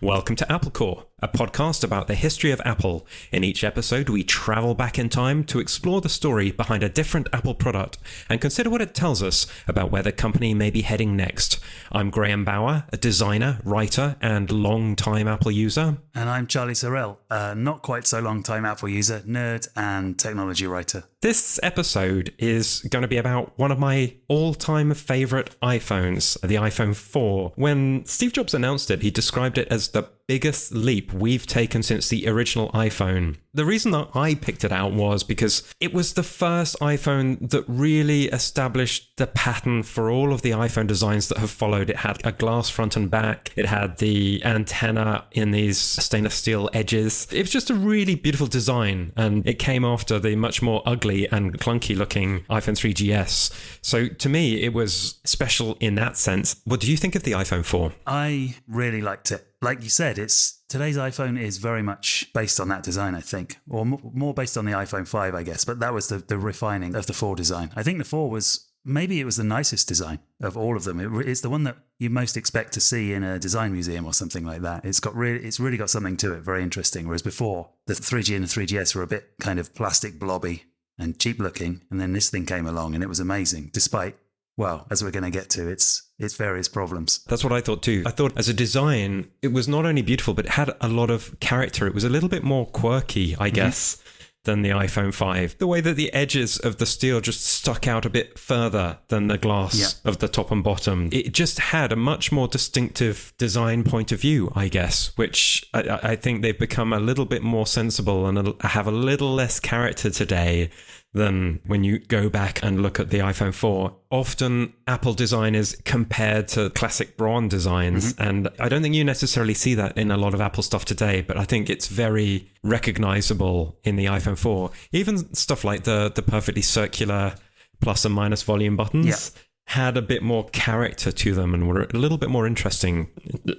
Welcome to Apple Core, a podcast about the history of Apple. In each episode, we travel back in time to explore the story behind a different Apple product and consider what it tells us about where the company may be heading next. I'm Graham Bauer, a designer, writer, and long-time Apple user. And I'm Charlie Sorrell, a not quite so long-time Apple user, nerd, and technology writer. This episode is going to be about one of my all-time favorite iPhones, the iPhone 4. When Steve Jobs announced it, he described it as the biggest leap we've taken since the original iPhone. The reason that I picked it out was because it was the first iPhone that really established the pattern for all of the iPhone designs that have followed. It had a glass front and back. It had the antenna in these stainless steel edges. It was just a really beautiful design, and it came after the much more ugly and clunky looking iPhone 3GS. So to me, it was special in that sense. What do you think of the iPhone 4? I really liked it. Like you said, today's iPhone is very much based on that design, I think, or more based on the iPhone 5, I guess. But that was the refining of the 4 design. I think the 4 was the nicest design of all of them. It's the one that you most expect to see in a design museum or something like that. It's really got something to it, very interesting. Whereas before, the 3G and the 3GS were a bit kind of plastic blobby and cheap looking, and then this thing came along and it was amazing, despite, well, as we're going to get to, its various problems. That's what I thought too. I thought as a design, it was not only beautiful, but it had a lot of character. It was a little bit more quirky, I guess, than the iPhone 5. The way that the edges of the steel just stuck out a bit further than the glass of the top and bottom. It just had a much more distinctive design point of view, I guess, which I think they've become a little bit more sensible and have a little less character today than when you go back and look at the iPhone 4. Often Apple design is compared to classic Braun designs, and I don't think you necessarily see that in a lot of Apple stuff today, but I think it's very recognizable in the iPhone 4. Even stuff like the perfectly circular plus and minus volume buttons had a bit more character to them and were a little bit more interesting,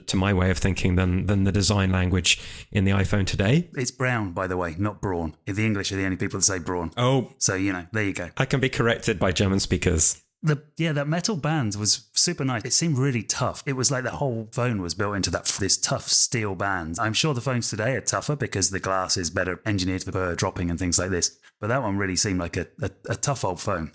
to my way of thinking, than the design language in the iPhone today. It's Brown, by the way, not Braun. The English are the only people that say Braun. Oh. So, there you go. I can be corrected by German speakers. That metal band was super nice. It seemed really tough. It was like the whole phone was built into this tough steel band. I'm sure the phones today are tougher because the glass is better engineered for dropping and things like this. But that one really seemed like a tough old phone.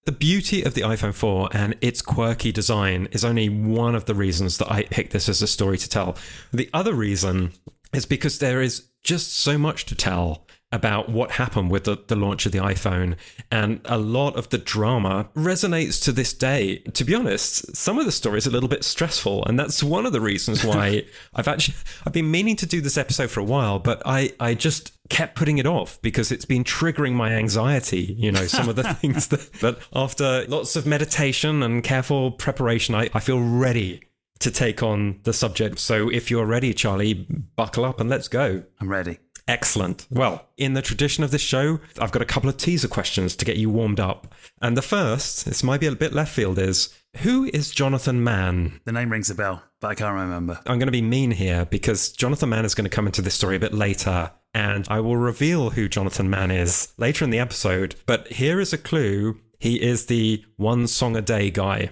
The beauty of the iPhone 4 and its quirky design is only one of the reasons that I picked this as a story to tell. The other reason is because there is just so much to tell about what happened with the launch of the iPhone, and a lot of the drama resonates to this day. To be honest, some of the story is a little bit stressful, and that's one of the reasons why I've been meaning to do this episode for a while, but I just kept putting it off because it's been triggering my anxiety, some of the things that after lots of meditation and careful preparation, I feel ready to take on the subject. So if you're ready, Charlie, buckle up and let's go. I'm ready. Excellent. Well, in the tradition of this show, I've got a couple of teaser questions to get you warmed up. And the first, this might be a bit left field, is who is Jonathan Mann? The name rings a bell, but I can't remember. I'm going to be mean here because Jonathan Mann is going to come into this story a bit later, and I will reveal who Jonathan Mann is later in the episode. But here is a clue. He is the one song a day guy.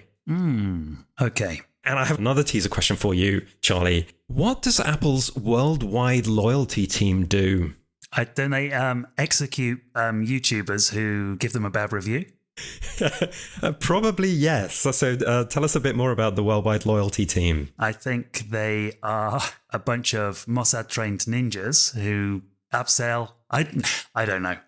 Okay. And I have another teaser question for you, Charlie. What does Apple's worldwide loyalty team do? Don't they execute YouTubers who give them a bad review? Probably yes. So tell us a bit more about the worldwide loyalty team. I think they are a bunch of Mossad-trained ninjas who upsell. I don't know.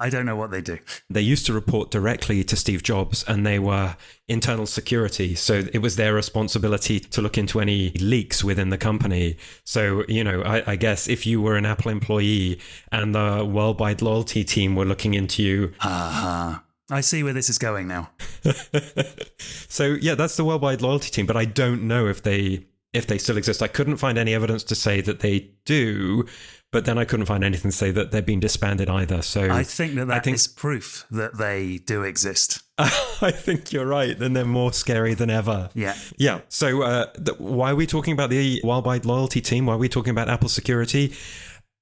I don't know what they do. They used to report directly to Steve Jobs, and they were internal security. So it was their responsibility to look into any leaks within the company. So, I guess if you were an Apple employee and the worldwide loyalty team were looking into you. I see where this is going now. So, that's the worldwide loyalty team, but I don't know if they still exist. I couldn't find any evidence to say that they do, but then I couldn't find anything to say that they've been disbanded either. So I think that is proof that they do exist. I think you're right. Then they're more scary than ever. Yeah. Yeah. So why are we talking about the worldwide loyalty team? Why are we talking about Apple security?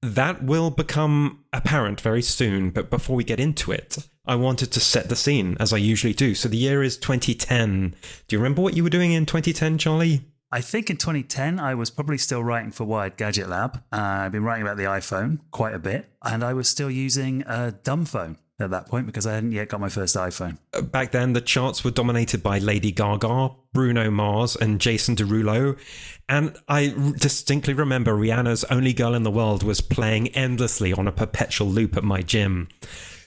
That will become apparent very soon. But before we get into it, I wanted to set the scene as I usually do. So the year is 2010. Do you remember what you were doing in 2010, Charlie? I think in 2010, I was probably still writing for Wired Gadget Lab. I've been writing about the iPhone quite a bit, and I was still using a dumb phone at that point because I hadn't yet got my first iPhone. Back then, the charts were dominated by Lady Gaga, Bruno Mars, and Jason Derulo. And I distinctly remember Rihanna's Only Girl in the World was playing endlessly on a perpetual loop at my gym.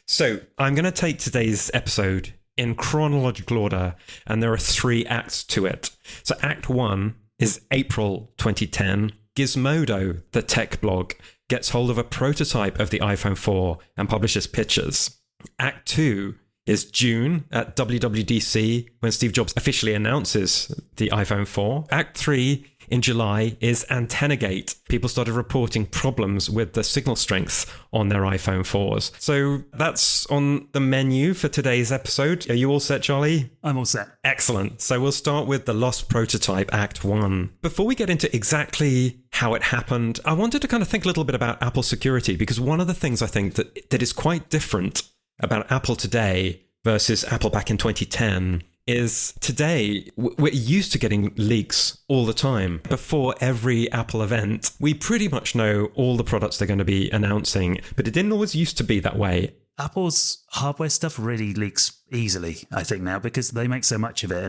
So I'm going to take today's episode in chronological order, and there are 3 acts to it. So Act 1 is April 2010. Gizmodo, the tech blog, gets hold of a prototype of the iPhone 4 and publishes pictures. Act 2 is June at WWDC, when Steve Jobs officially announces the iPhone 4. Act 3 in July is Antennagate. People started reporting problems with the signal strength on their iPhone 4s. So that's on the menu for today's episode. Are you all set, Charlie? I'm all set. Excellent. So we'll start with the lost prototype, Act 1. Before we get into exactly how it happened, I wanted to kind of think a little bit about Apple security, because one of the things I think that is quite different about Apple today versus Apple back in 2010 is today we're used to getting leaks all the time. Before every Apple event, we pretty much know all the products they're going to be announcing, but it didn't always used to be that way. Apple's hardware stuff really leaks easily, I think, now, because they make so much of it,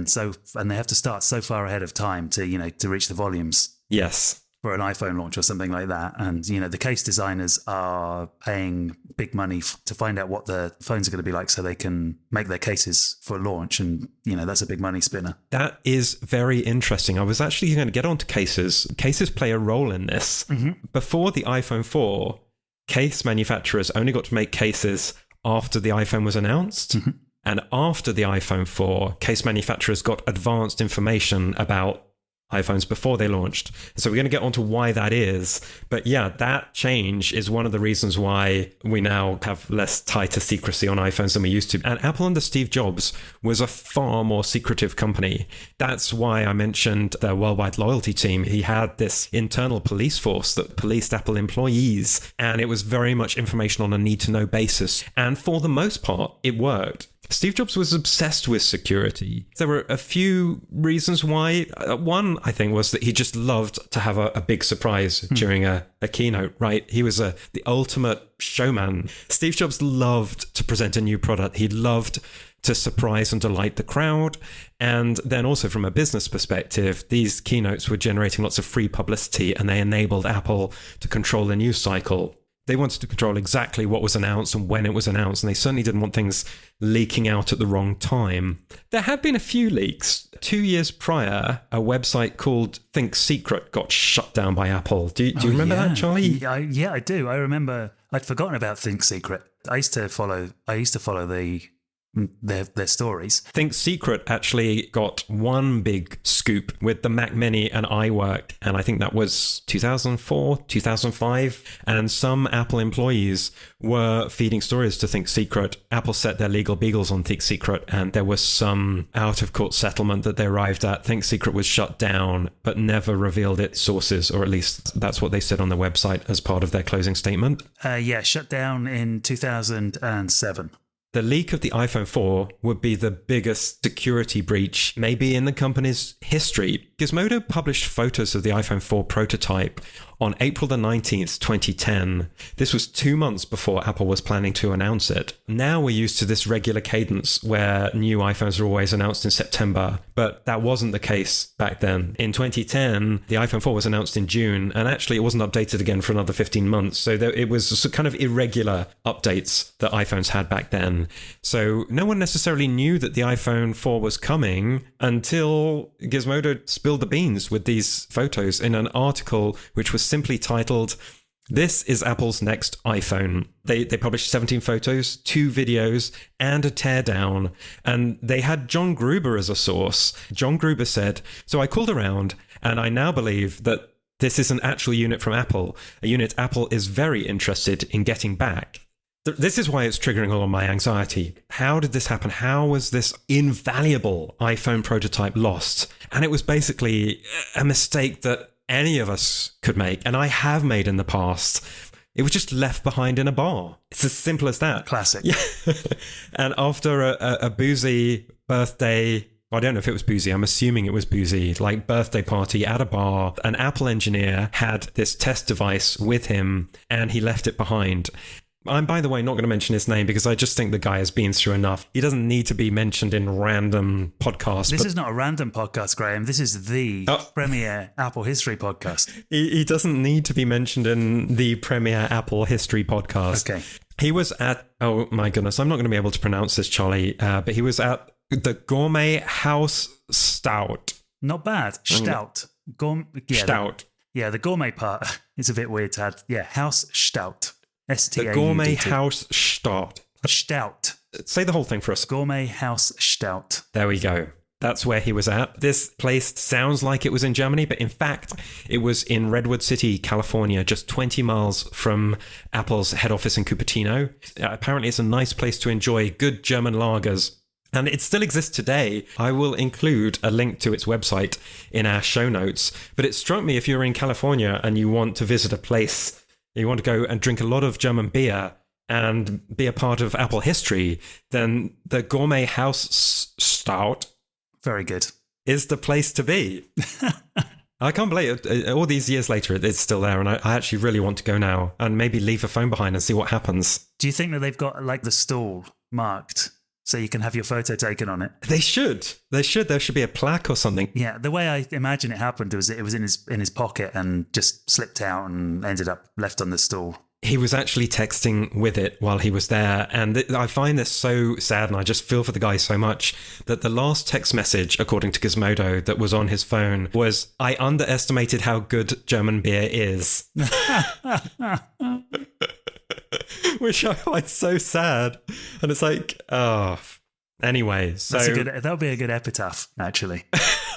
and they have to start so far ahead of time to reach the volumes. Yes. For an iPhone launch or something like that. And, the case designers are paying big money to find out what the phones are going to be like so they can make their cases for launch. And, that's a big money spinner. That is very interesting. I was actually going to get onto cases. Cases play a role in this. Mm-hmm. Before the iPhone 4, case manufacturers only got to make cases after the iPhone was announced. Mm-hmm. And after the iPhone 4, case manufacturers got advanced information about iPhones before they launched. So we're going to get onto why that is. But yeah, that change is one of the reasons why we now have less tighter secrecy on iPhones than we used to. And Apple under Steve Jobs was a far more secretive company. That's why I mentioned the worldwide loyalty team. He had this internal police force that policed Apple employees, and it was very much information on a need-to-know basis. And for the most part, it worked. Steve Jobs was obsessed with security. There were a few reasons why. One, I think, was that he just loved to have a big surprise during a keynote, right? He was the ultimate showman. Steve Jobs loved to present a new product. He loved to surprise and delight the crowd. And then also from a business perspective, these keynotes were generating lots of free publicity, and they enabled Apple to control the news cycle. They wanted to control exactly what was announced and when it was announced, and they certainly didn't want things leaking out at the wrong time. There had been a few leaks. 2 years prior, a website called Think Secret got shut down by Apple. Do you remember that, Charlie? Yeah, I do. I remember. I'd forgotten about Think Secret. I used to follow their stories. Think Secret actually got one big scoop with the Mac Mini and iWork, and I think that was 2004, 2005, and some Apple employees were feeding stories to Think Secret. Apple set their legal beagles on Think Secret, and there was some out-of-court settlement that they arrived at. Think Secret was shut down, but never revealed its sources, or at least that's what they said on their website as part of their closing statement. Shut down in 2007. The leak of the iPhone 4 would be the biggest security breach maybe in the company's history. Gizmodo published photos of the iPhone 4 prototype on April the 19th, 2010. This was 2 months before Apple was planning to announce it. Now we're used to this regular cadence where new iPhones are always announced in September, but that wasn't the case back then. In 2010, the iPhone 4 was announced in June, and actually it wasn't updated again for another 15 months. So it was kind of irregular updates that iPhones had back then. So no one necessarily knew that the iPhone 4 was coming until Gizmodo spilled the beans with these photos in an article which was simply titled, "This is Apple's next iPhone." They published 17 photos, 2 videos, and a teardown. And they had John Gruber as a source. John Gruber said, "So I called around, and I now believe that this is an actual unit from Apple, a unit Apple is very interested in getting back. This is why it's triggering all of my anxiety. How did this happen? How was this invaluable iPhone prototype lost?" And it was basically a mistake that any of us could make, and I have made in the past. It was just left behind in a bar. It's as simple as that. Classic. Yeah. And after a boozy birthday I don't know if it was boozy. I'm assuming it was boozy, like birthday party at a bar. An Apple engineer had this test device with him and he left it behind. I'm, by the way, not going to mention his name because I just think the guy has been through enough. He doesn't need to be mentioned in random podcasts. This is not a random podcast, Graham. This is the premier Apple history podcast. He doesn't need to be mentioned in the premier Apple history podcast. Okay. He was at, oh my goodness, I'm not going to be able to pronounce this, Charlie, but he was at the Gourmet House Stout. Not bad. Stout. Stout. The gourmet part is a bit weird to add. Yeah, House Stout. The Gourmet House Stout. Stout. Say the whole thing for us. Gourmet House Stout. There we go. That's where he was at. This place sounds like it was in Germany, but in fact, it was in Redwood City, California, just 20 miles from Apple's head office in Cupertino. Apparently, it's a nice place to enjoy good German lagers. And it still exists today. I will include a link to its website in our show notes. But it struck me, if you're in California and you want to visit a place, you want to go and drink a lot of German beer and be a part of Apple history, then the Gourmet House Stout, very good, is the place to be. I can't believe it. All these years later, it's still there. And I actually really want to go now and maybe leave a phone behind and see what happens. Do you think that they've got like the stall marked so you can have your photo taken on it? They should. There should be a plaque or something. Yeah, the way I imagine it happened was it was in his pocket and just slipped out and ended up left on the stool. He was actually texting with it while he was there. And I find this so sad, and I just feel for the guy so much, that the last text message, according to Gizmodo, that was on his phone was, "I underestimated how good German beer is." Which I find so sad. And it's like, oh... Anyway, so... That'll be a good epitaph, actually.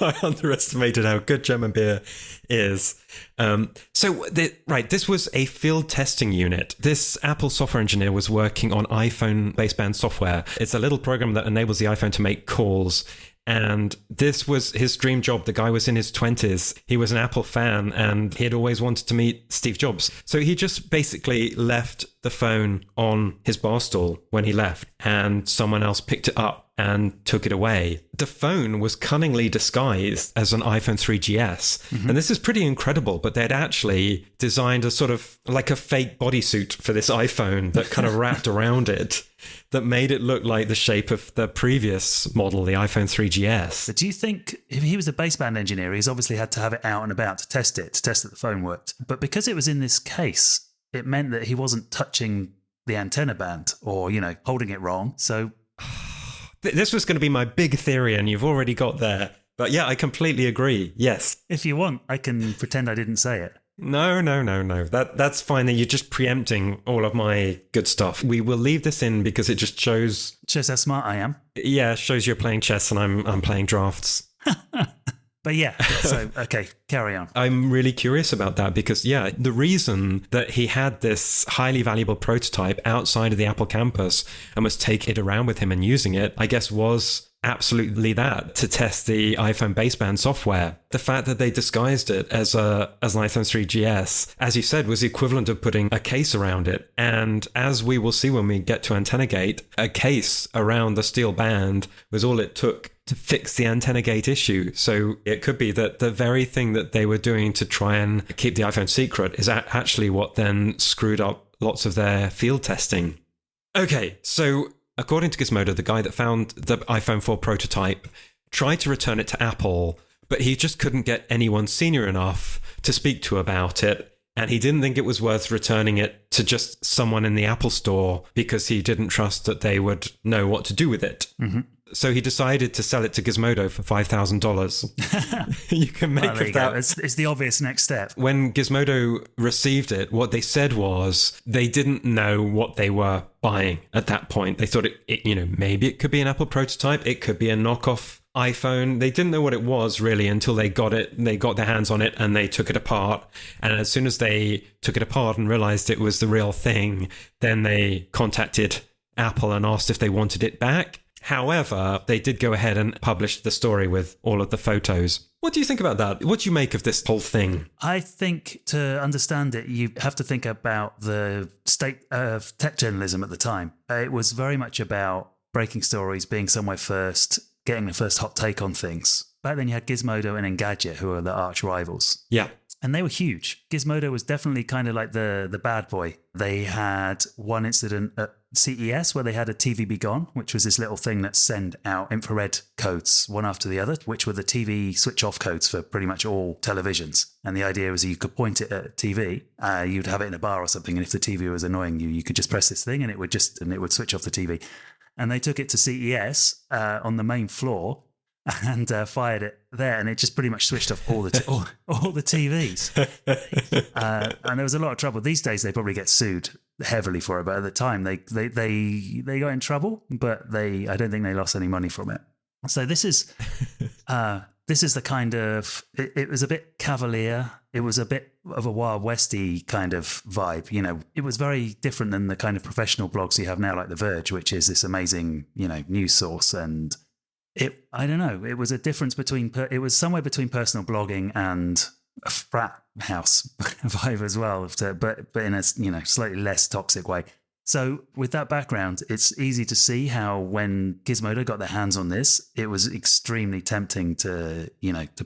I underestimated how good German beer is. This was a field testing unit. This Apple software engineer was working on iPhone baseband software. It's a little program that enables the iPhone to make calls. And this was his dream job. The guy was in his 20s. He was an Apple fan and he had always wanted to meet Steve Jobs. So he just basically left the phone on his bar stool when he left, and someone else picked it up and took it away. The phone was cunningly disguised as an iPhone 3GS. Mm-hmm. And this is pretty incredible, but they'd actually designed a sort of like a fake bodysuit for this iPhone that kind of wrapped around it, that made it look like the shape of the previous model, the iPhone 3GS. But do you think, if he was a baseband engineer, he's obviously had to have it out and about to test that the phone worked. But because it was in this case, it meant that he wasn't touching the antenna band or, holding it wrong. So this was going to be my big theory, and you've already got there. But yeah, I completely agree. Yes. If you want, I can pretend I didn't say it. No. That's fine. You're just preempting all of my good stuff. We will leave this in because it just shows how smart I am. Yeah, shows you're playing chess and I'm playing drafts. But yeah, so, okay, carry on. I'm really curious about that because, yeah, the reason that he had this highly valuable prototype outside of the Apple campus and was taking it around with him and using it, I guess, was absolutely that, to test the iPhone baseband software. The fact that they disguised it as an iPhone 3GS, as you said, was the equivalent of putting a case around it. And as we will see when we get to Antennagate, a case around the steel band was all it took to fix the Antennagate issue. So it could be that the very thing that they were doing to try and keep the iPhone secret is actually what then screwed up lots of their field testing. Okay, so according to Gizmodo, the guy that found the iPhone 4 prototype tried to return it to Apple, but he just couldn't get anyone senior enough to speak to about it. And he didn't think it was worth returning it to just someone in the Apple store because he didn't trust that they would know what to do with it. Mm-hmm. So he decided to sell it to Gizmodo for $5,000. You can make of that. It's the obvious next step. When Gizmodo received it, what they said was they didn't know what they were buying at that point. They thought maybe it could be an Apple prototype. It could be a knockoff iPhone. They didn't know what it was really until they got it. They got their hands on it and they took it apart. And as soon as they took it apart and realized it was the real thing, then they contacted Apple and asked if they wanted it back. However, they did go ahead and publish the story with all of the photos. What do you think about that? What do you make of this whole thing? I think to understand it, you have to think about the state of tech journalism at the time. It was very much about breaking stories, being somewhere first, getting the first hot take on things. Back then you had Gizmodo and Engadget, who are the arch rivals. Yeah. And they were huge. Gizmodo was definitely kind of like the bad boy. They had one incident at CES where they had a TV Be Gone, which was this little thing that sent out infrared codes one after the other, which were the TV switch off codes for pretty much all televisions. And the idea was you could point it at a TV, you'd have it in a bar or something, and if the TV was annoying you, you could just press this thing and it would switch off the TV. And they took it to CES on the main floor and fired it there, and it just pretty much switched off all the TVs. And there was a lot of trouble. These days, they probably get sued heavily for it, but at the time, they got in trouble. But I don't think they lost any money from it. So this is the kind of it was a bit cavalier. It was a bit of a Wild Westy kind of vibe. You know, it was very different than the kind of professional blogs you have now, like The Verge, which is this amazing news source and. I don't know. It was a difference between. It was somewhere between personal blogging and a frat house vibe as well, but in a slightly less toxic way. So with that background, it's easy to see how when Gizmodo got their hands on this, it was extremely tempting to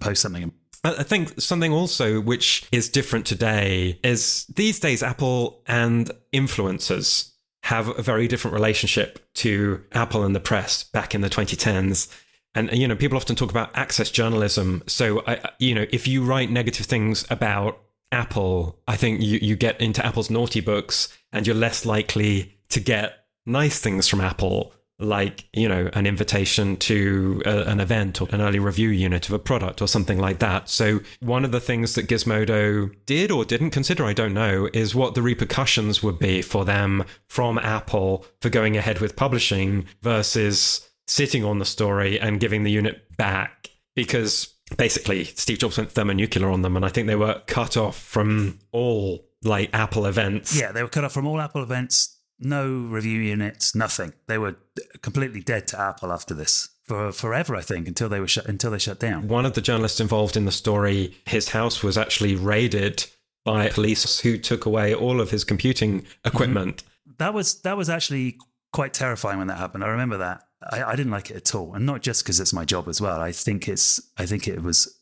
post something. I think something also which is different today is these days Apple and influencers have a very different relationship to Apple and the press back in the 2010s. And, people often talk about access journalism. So, if you write negative things about Apple, I think you get into Apple's naughty books and you're less likely to get nice things from Apple, like, an invitation to an event or an early review unit of a product or something like that. So one of the things that Gizmodo did or didn't consider, I don't know, is what the repercussions would be for them from Apple for going ahead with publishing versus sitting on the story and giving the unit back. Because basically Steve Jobs went thermonuclear on them, and I think they were cut off from all Apple events. Yeah, they were cut off from all Apple events. No review units, nothing. They were completely dead to Apple after this for forever, I think, until they shut down. One of the journalists involved in the story, his house was actually raided by police who took away all of his computing equipment. Mm-hmm. That was actually quite terrifying when that happened. I remember that. I didn't like it at all, and not just because it's my job as well. I think it was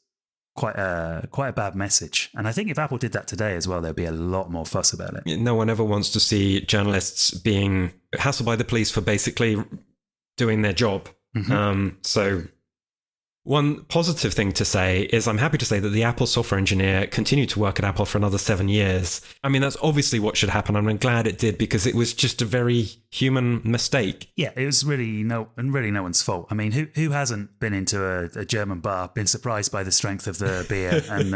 quite a bad message. And I think if Apple did that today as well, there'd be a lot more fuss about it. No one ever wants to see journalists being hassled by the police for basically doing their job. Mm-hmm. So one positive thing to say is I'm happy to say that the Apple software engineer continued to work at Apple for another 7 years. I mean, that's obviously what should happen. I'm glad it did because it was just a very human mistake. Yeah, it was really no one's fault. I mean, who hasn't been into a German bar, been surprised by the strength of the beer and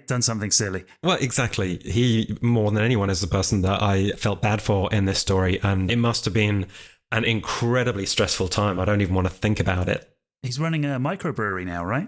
done something silly? Well, exactly. He, more than anyone, is the person that I felt bad for in this story. And it must have been an incredibly stressful time. I don't even want to think about it. He's running a microbrewery now, right?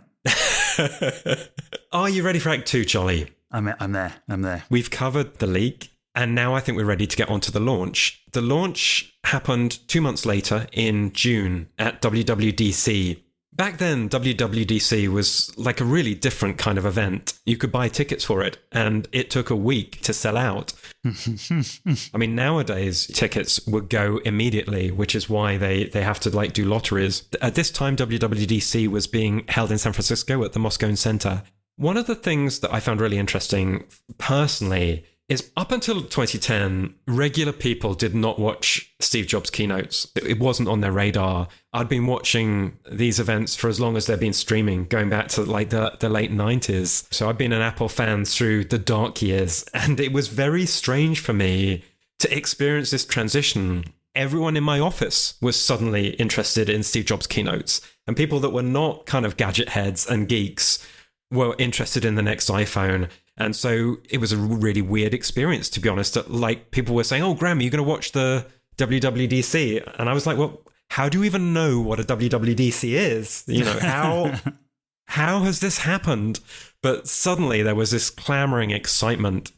Are you ready for Act 2, Charlie? I'm there. We've covered the leak, and now I think we're ready to get onto the launch. The launch happened 2 months later in June at WWDC. Back then, WWDC was like a really different kind of event. You could buy tickets for it, and it took a week to sell out. I mean, nowadays, tickets would go immediately, which is why they have to do lotteries. At this time, WWDC was being held in San Francisco at the Moscone Center. One of the things that I found really interesting, personally, is up until 2010, regular people did not watch Steve Jobs' keynotes. It wasn't on their radar. I'd been watching these events for as long as they've been streaming, going back to the late 90s. So I've been an Apple fan through the dark years, and it was very strange for me to experience this transition. Everyone in my office was suddenly interested in Steve Jobs' keynotes, and people that were not kind of gadget heads and geeks were interested in the next iPhone. And so it was a really weird experience, to be honest. Like, people were saying, "Oh, Graham, are you going to watch the WWDC?" And I was like, well, how do you even know what a WWDC is? How has this happened? But suddenly there was this clamoring excitement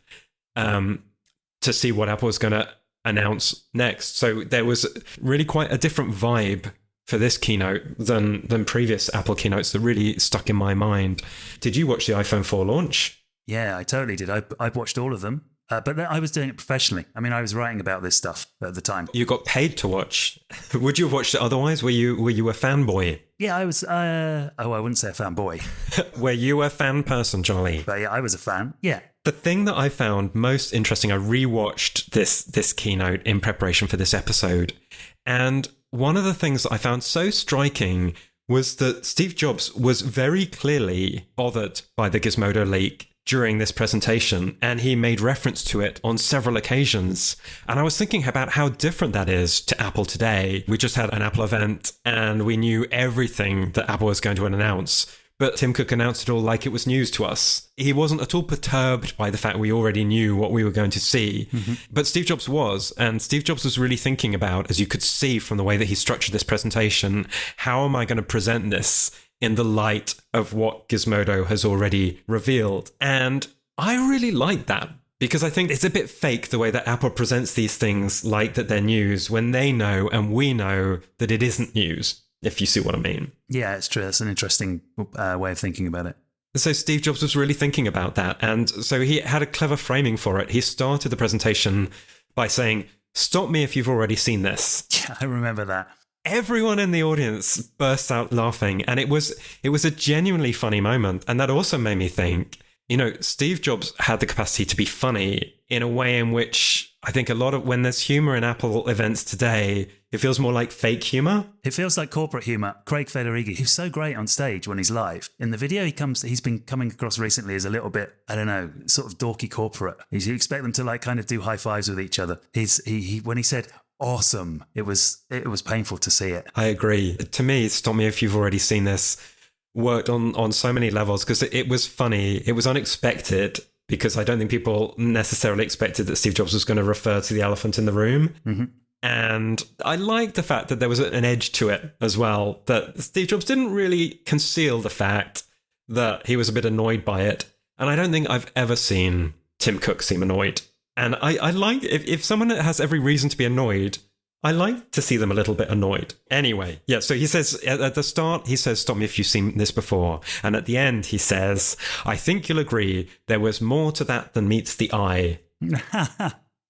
to see what Apple was going to announce next. So there was really quite a different vibe for this keynote than previous Apple keynotes that really stuck in my mind. Did you watch the iPhone 4 launch? Yeah, I totally did. I watched all of them. But I was doing it professionally. I mean, I was writing about this stuff at the time. You got paid to watch. Would you have watched it otherwise? Were you a fanboy? Yeah, I was. I wouldn't say a fanboy. Were you a fan person, Charlie? But yeah, I was a fan. Yeah. The thing that I found most interesting, I rewatched this keynote in preparation for this episode, and one of the things that I found so striking was that Steve Jobs was very clearly bothered by the Gizmodo leak during this presentation, and he made reference to it on several occasions. And I was thinking about how different that is to Apple today. We just had an Apple event and we knew everything that Apple was going to announce. But Tim Cook announced it all like it was news to us. He wasn't at all perturbed by the fact we already knew what we were going to see. Mm-hmm. But Steve Jobs was, and Steve Jobs was really thinking about, as you could see from the way that he structured this presentation, how am I going to present this in the light of what Gizmodo has already revealed? And I really like that, because I think it's a bit fake the way that Apple presents these things like that they're news when they know and we know that it isn't news, if you see what I mean. Yeah, it's true. That's an interesting way of thinking about it. So Steve Jobs was really thinking about that. And so he had a clever framing for it. He started the presentation by saying, "Stop me if you've already seen this." Yeah, I remember that. Everyone in the audience burst out laughing. And it was a genuinely funny moment. And that also made me think, Steve Jobs had the capacity to be funny in a way in which I think a lot of when there's humor in Apple events today, it feels more like fake humor. It feels like corporate humor. Craig Federighi, who's so great on stage when he's live. In the video he's been coming across recently as a little bit, I don't know, sort of dorky corporate. You expect them to kind of do high fives with each other. He when he said awesome, it was painful to see it. I agree. To me, stop me if you've already seen this, worked on so many levels because it was funny. It was unexpected, because I don't think people necessarily expected that Steve Jobs was going to refer to the elephant in the room. Mm-hmm. And I like the fact that there was an edge to it as well, that Steve Jobs didn't really conceal the fact that he was a bit annoyed by it. And I don't think I've ever seen Tim Cook seem annoyed. And I like, if someone has every reason to be annoyed, I like to see them a little bit annoyed. Anyway, yeah, so he says, at the start, he says, "Stop me if you've seen this before." And at the end, he says, "I think you'll agree there was more to that than meets the eye."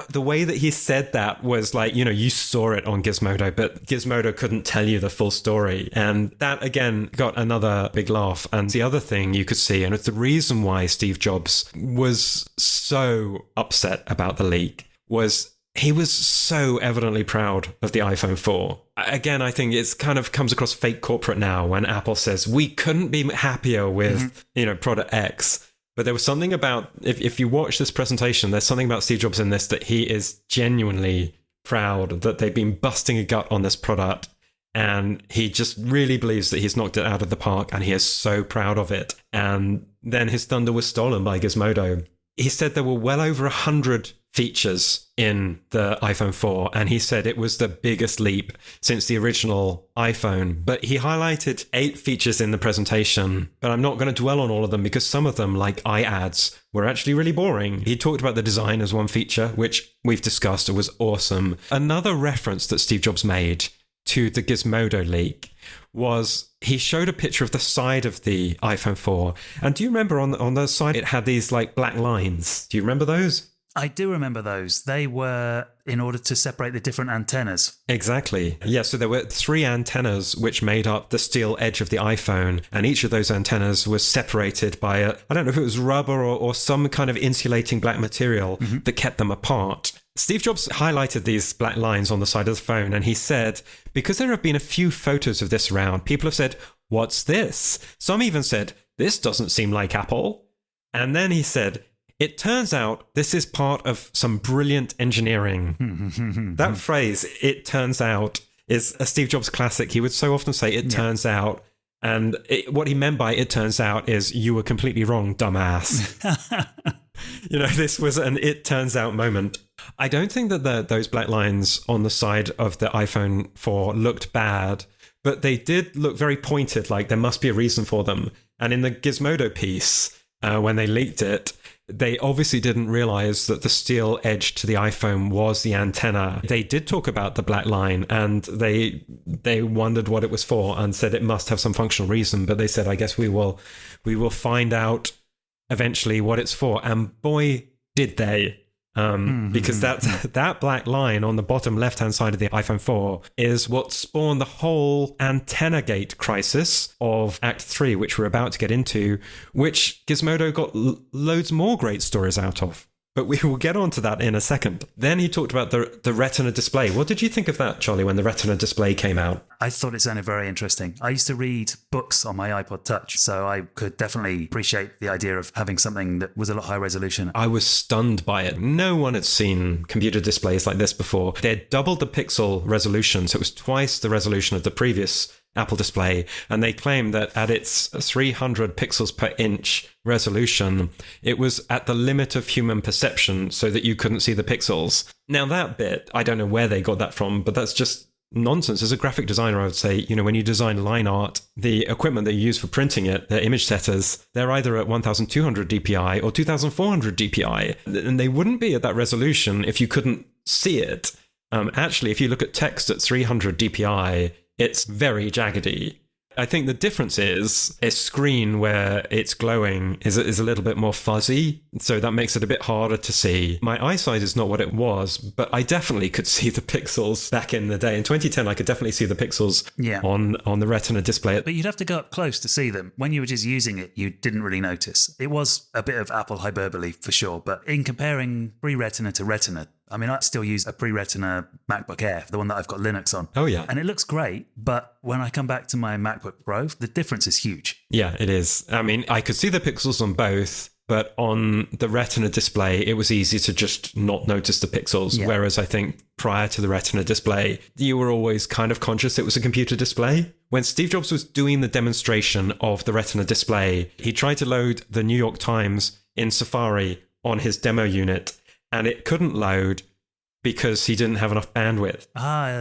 The way that he said that was like, you saw it on Gizmodo, but Gizmodo couldn't tell you the full story. And that, again, got another big laugh. And the other thing you could see, and it's the reason why Steve Jobs was so upset about the leak, was he was so evidently proud of the iPhone 4. Again, I think it's kind of comes across fake corporate now when Apple says, we couldn't be happier with, product X. But there was something about, if you watch this presentation, there's something about Steve Jobs in this that he is genuinely proud that they've been busting a gut on this product. And he just really believes that he's knocked it out of the park, and he is so proud of it. And then his thunder was stolen by Gizmodo. He said there were well over 100 features in the iPhone 4, and he said it was the biggest leap since the original iPhone. But he highlighted 8 features in the presentation, but I'm not going to dwell on all of them because some of them, like iAds, were actually really boring. He talked about the design as one feature, which we've discussed. It was awesome. Another reference that Steve Jobs made to the Gizmodo leak was he showed a picture of the side of the iPhone 4. And do you remember on the side it had these like black lines? Do you remember those? I do remember those. They were in order to separate the different antennas. Exactly. Yeah, so there were 3 antennas which made up the steel edge of the iPhone, and each of those antennas was separated by I don't know if it was rubber or some kind of insulating black material that kept them apart. Steve Jobs highlighted these black lines on the side of the phone, and he said, because there have been a few photos of this around, people have said, "What's this?" Some even said, "This doesn't seem like Apple." And then he said, "It turns out this is part of some brilliant engineering." That phrase, "it turns out," is a Steve Jobs classic. He would so often say, "It turns out." And what he meant by "it turns out" is, "You were completely wrong, dumbass." This was an "it turns out" moment. I don't think that those black lines on the side of the iPhone 4 looked bad, but they did look very pointed, like there must be a reason for them. And in the Gizmodo piece, when they leaked it, they obviously didn't realize that the steel edge to the iPhone was the antenna. They did talk about the black line, and they wondered what it was for and said it must have some functional reason. But they said, I guess we will find out eventually what it's for. And boy, did they. because that black line on the bottom left-hand side of the iPhone 4 is what spawned the whole Antennagate crisis of Act 3, which we're about to get into, which Gizmodo got loads more great stories out of. But we will get on to that in a second. Then he talked about the Retina Display. What did you think of that, Charlie, when the Retina Display came out? I thought it sounded very interesting. I used to read books on my iPod Touch, so I could definitely appreciate the idea of having something that was a lot higher resolution. I was stunned by it. No one had seen computer displays like this before. They had doubled the pixel resolution, so it was twice the resolution of the previous Apple display, and they claimed that at its 300 pixels per inch resolution, it was at the limit of human perception so that you couldn't see the pixels. Now that bit, I don't know where they got that from, but that's just nonsense. As a graphic designer, I would say, when you design line art, the equipment that you use for printing it, the image setters, they're either at 1200 DPI or 2400 DPI, and they wouldn't be at that resolution if you couldn't see it. Actually, if you look at text at 300 DPI, it's very jaggedy. I think the difference is a screen where it's glowing is a little bit more fuzzy, so that makes it a bit harder to see. My eyesight is not what it was, but I definitely could see the pixels back in the day. In 2010, I could definitely see the pixels on the Retina display. But you'd have to go up close to see them. When you were just using it, you didn't really notice. It was a bit of Apple hyperbole for sure, but in comparing pre-Retina to Retina, I mean, I still use a pre-Retina MacBook Air, the one that I've got Linux on. Oh, yeah. And it looks great, but when I come back to my MacBook Pro, the difference is huge. Yeah, it is. I mean, I could see the pixels on both, but on the Retina display, it was easy to just not notice the pixels. Whereas I think prior to the Retina display, you were always kind of conscious it was a computer display. When Steve Jobs was doing the demonstration of the Retina display, he tried to load the New York Times in Safari on his demo unit, and it couldn't load because he didn't have enough bandwidth.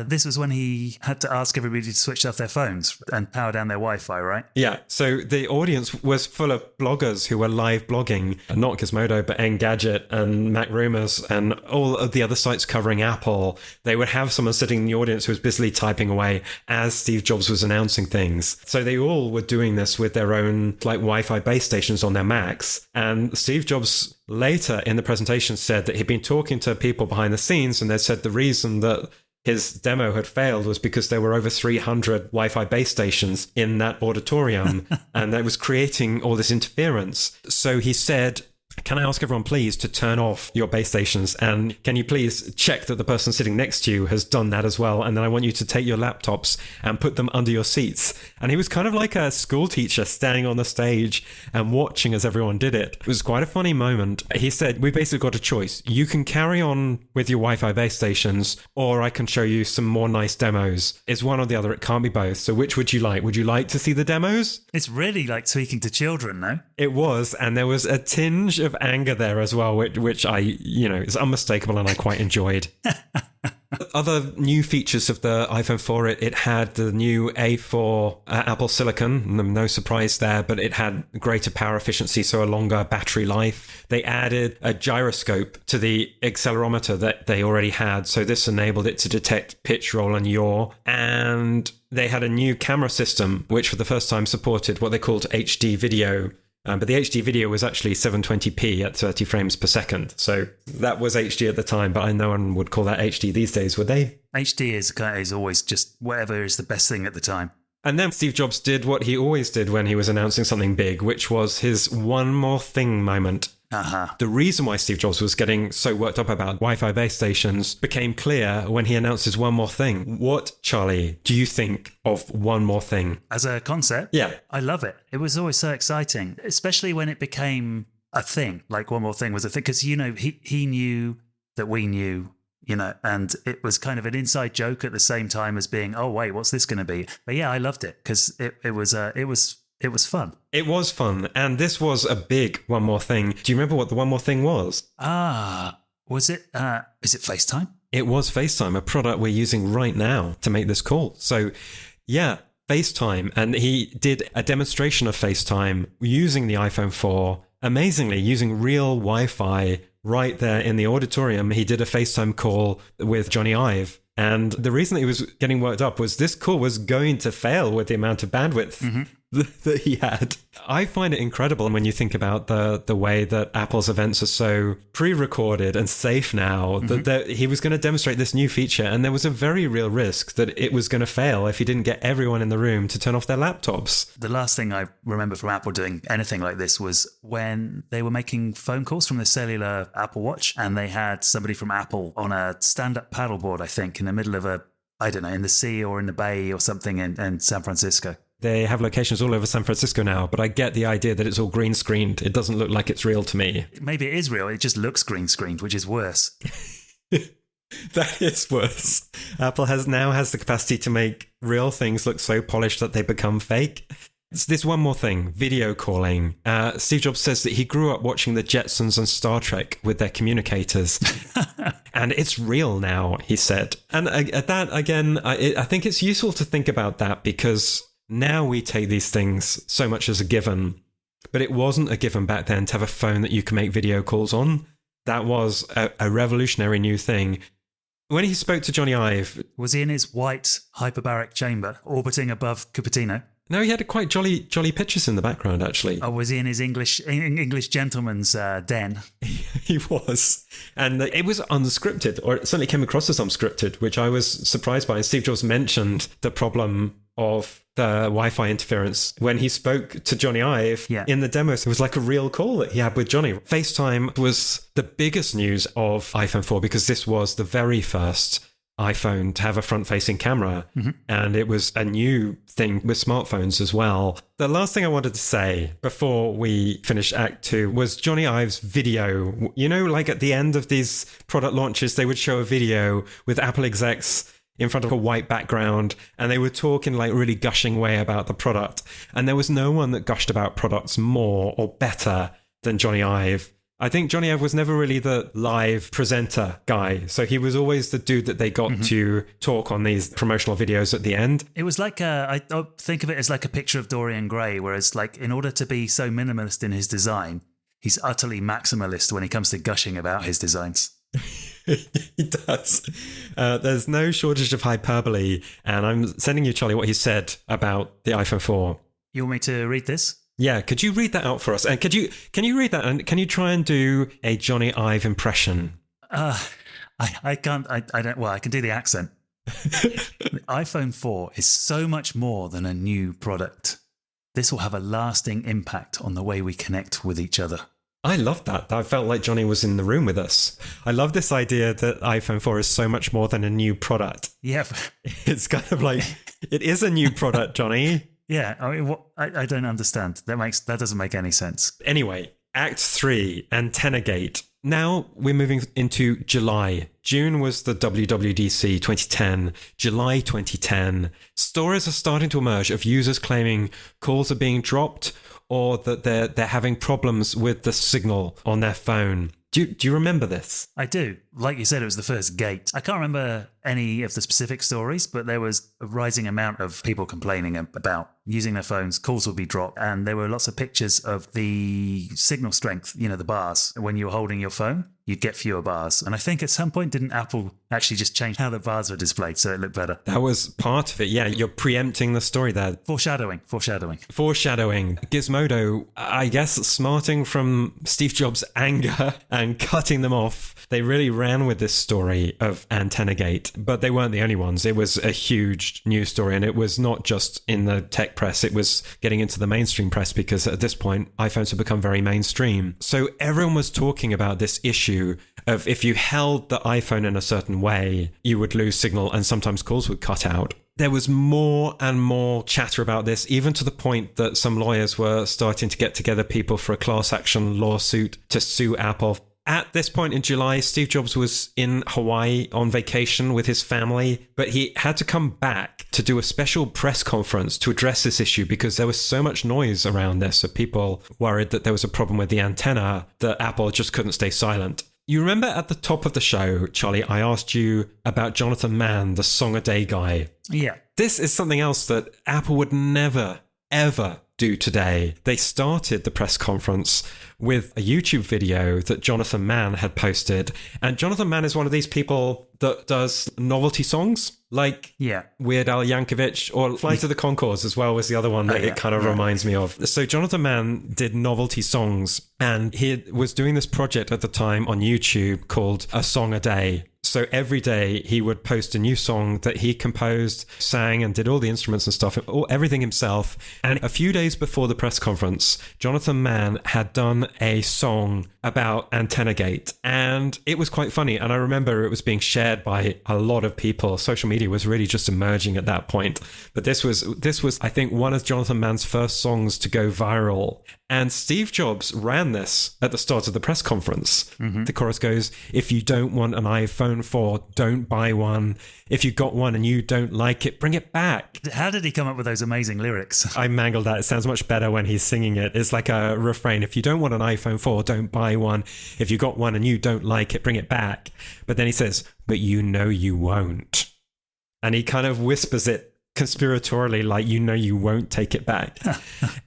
This was when he had to ask everybody to switch off their phones and power down their Wi-Fi, right? Yeah, so the audience was full of bloggers who were live blogging, not Gizmodo, but Engadget and Mac Rumors and all of the other sites covering Apple. They would have someone sitting in the audience who was busily typing away as Steve Jobs was announcing things. So they all were doing this with their own Wi-Fi base stations on their Macs. And Steve Jobs later in the presentation said that he'd been talking to people behind the scenes, and they said the reason that his demo had failed was because there were over 300 Wi-Fi base stations in that auditorium, and that was creating all this interference. So he said, can I ask everyone, please, to turn off your base stations? And can you please check that the person sitting next to you has done that as well? And then I want you to take your laptops and put them under your seats. And he was kind of like a school teacher standing on the stage and watching as everyone did it. It was quite a funny moment. He said, we basically got a choice. You can carry on with your Wi-Fi base stations, or I can show you some more nice demos. It's one or the other. It can't be both. So which would you like? Would you like to see the demos? It's really like speaking to children, no? It was. And there was a tinge of anger there as well, which I, is unmistakable and I quite enjoyed. Other new features of the iPhone 4, it had the new A4 Apple Silicon, no surprise there, but it had greater power efficiency, so a longer battery life. They added a gyroscope to the accelerometer that they already had, so this enabled it to detect pitch, roll and yaw. And they had a new camera system, which for the first time supported what they called HD video. But the HD video was actually 720p at 30 frames per second. So that was HD at the time, but no one would call that HD these days, would they? HD is always just whatever is the best thing at the time. And then Steve Jobs did what he always did when he was announcing something big, which was his one more thing moment. The reason why Steve Jobs was getting so worked up about Wi-Fi base stations became clear when he announced his one more thing. What, Charlie, do you think of one more thing? As a concept? Yeah. I love it. It was always so exciting, especially when it became a thing, like one more thing was a thing, because, he knew that we knew, and it was kind of an inside joke at the same time as being, oh, wait, what's this going to be? But yeah, I loved it because it was fun. It was fun. And this was a big one more thing. Do you remember what the one more thing was? Was it, is it FaceTime? It was FaceTime, a product we're using right now to make this call. So yeah, FaceTime. And he did a demonstration of FaceTime using the iPhone 4, amazingly using real Wi-Fi right there in the auditorium. He did a FaceTime call with Johnny Ive. And the reason he was getting worked up was this call was going to fail with the amount of bandwidth that he had. I find it incredible when you think about the way that Apple's events are so pre-recorded and safe now, that he was going to demonstrate this new feature, and there was a very real risk that it was going to fail if he didn't get everyone in the room to turn off their laptops. The last thing I remember from Apple doing anything like this was when they were making phone calls from the cellular Apple Watch, and they had somebody from Apple on a stand-up paddleboard, I think, in the middle of in the sea or in the bay or something in San Francisco. They have locations all over San Francisco now, but I get the idea that it's all green screened. It doesn't look like it's real to me. Maybe it is real. It just looks green screened, which is worse. That is worse. Apple now has the capacity to make real things look so polished that they become fake. There's one more thing, video calling. Steve Jobs says that he grew up watching the Jetsons and Star Trek with their communicators. And it's real now, he said. And at that, again, I think it's useful to think about that, because now we take these things so much as a given, but it wasn't a given back then to have a phone that you can make video calls on. That was a revolutionary new thing. When he spoke to Johnny Ive... Was he in his white hyperbaric chamber orbiting above Cupertino? No, he had quite jolly pictures in the background, actually. Oh, was he in his English gentleman's den? He was. And it was unscripted, or it certainly came across as unscripted, which I was surprised by. And Steve Jobs mentioned the problem of the Wi-Fi interference when he spoke to Johnny Ive in the demos. It was like a real call that he had with Johnny. FaceTime was the biggest news of iPhone 4 because this was the very first iPhone to have a front-facing camera, and it was a new thing with smartphones as well. The last thing I wanted to say before we finish Act 2 was Johnny Ive's video. You know, like at the end of these product launches, they would show a video with Apple execs in front of a white background, and they were talking like really gushing way about the product. And there was no one that gushed about products more or better than Johnny Ive. I think Johnny Ive was never really the live presenter guy. So he was always the dude that they got to talk on these promotional videos at the end. It was like I think of it as like a picture of Dorian Gray, whereas like in order to be so minimalist in his design, he's utterly maximalist when it comes to gushing about his designs. He does. There's no shortage of hyperbole. And I'm sending you, Charlie, what he said about the iPhone 4. You want me to read this? Yeah, could you read that out for us? And can you read that, and can you try and do a Johnny Ive impression? I can't. I don't. Well, I can do the accent. The iPhone 4 is so much more than a new product. This will have a lasting impact on the way we connect with each other. I love that. I felt like Johnny was in the room with us. I love this idea that iPhone 4 is so much more than a new product. Yeah. It's kind of like, it is a new product, Johnny. Yeah, I mean, I don't understand. That doesn't make any sense. Anyway, Act 3, Antennagate. Now we're moving into July. June was the WWDC 2010. July 2010. Stories are starting to emerge of users claiming calls are being dropped or that they're having problems with the signal on their phone. Do you remember this? I do. Like you said, it was the first gate. I can't remember any of the specific stories, but there was a rising amount of people complaining about using their phones, calls would be dropped, and there were lots of pictures of the signal strength, you know, the bars. When you were holding your phone, you'd get fewer bars. And I think at some point, didn't Apple actually just change how the bars were displayed so it looked better? That was part of it, yeah. You're preempting the story there. Foreshadowing. Gizmodo, I guess, smarting from Steve Jobs' anger and cutting them off, they really ran with this story of Antennagate, but they weren't the only ones. It was a huge news story, and it was not just in the tech press, it was getting into the mainstream press, because at this point, iPhones had become very mainstream. So everyone was talking about this issue of if you held the iPhone in a certain way, you would lose signal and sometimes calls would cut out. There was more and more chatter about this, even to the point that some lawyers were starting to get together people for a class action lawsuit to sue Apple. At this point in July, Steve Jobs was in Hawaii on vacation with his family, but he had to come back to do a special press conference to address this issue because there was so much noise around this. So people worried that there was a problem with the antenna that Apple just couldn't stay silent. You remember at the top of the show, Charlie, I asked you about Jonathan Mann, the song-a-day guy. Yeah. This is something else that Apple would never, ever do today. They started the press conference with a YouTube video that Jonathan Mann had posted. And Jonathan Mann is one of these people that does novelty songs, like Weird Al Yankovic, or Flight of the Conchords as well was the other one that it kind of reminds me of. So Jonathan Mann did novelty songs, and he was doing this project at the time on YouTube called A Song a Day. So every day he would post a new song that he composed, sang, and did all the instruments and stuff, everything himself. And a few days before the press conference, Jonathan Mann had done a song about Antennagate, and it was quite funny. And I remember it was being shared by a lot of people. Social media was really just emerging at that point. But this was, I think, one of Jonathan Mann's first songs to go viral. And Steve Jobs ran this at the start of the press conference. Mm-hmm. The chorus goes, "If you don't want an iPhone 4, don't buy one. If you got one and you don't like it, bring it back." How did he come up with those amazing lyrics? I mangled that. It sounds much better when he's singing it. It's like a refrain. If you don't want an iPhone 4, don't buy one. If you got one and you don't like it, bring it back. But then he says, "But you know you won't." And he kind of whispers it conspiratorially, like, you know you won't take it back.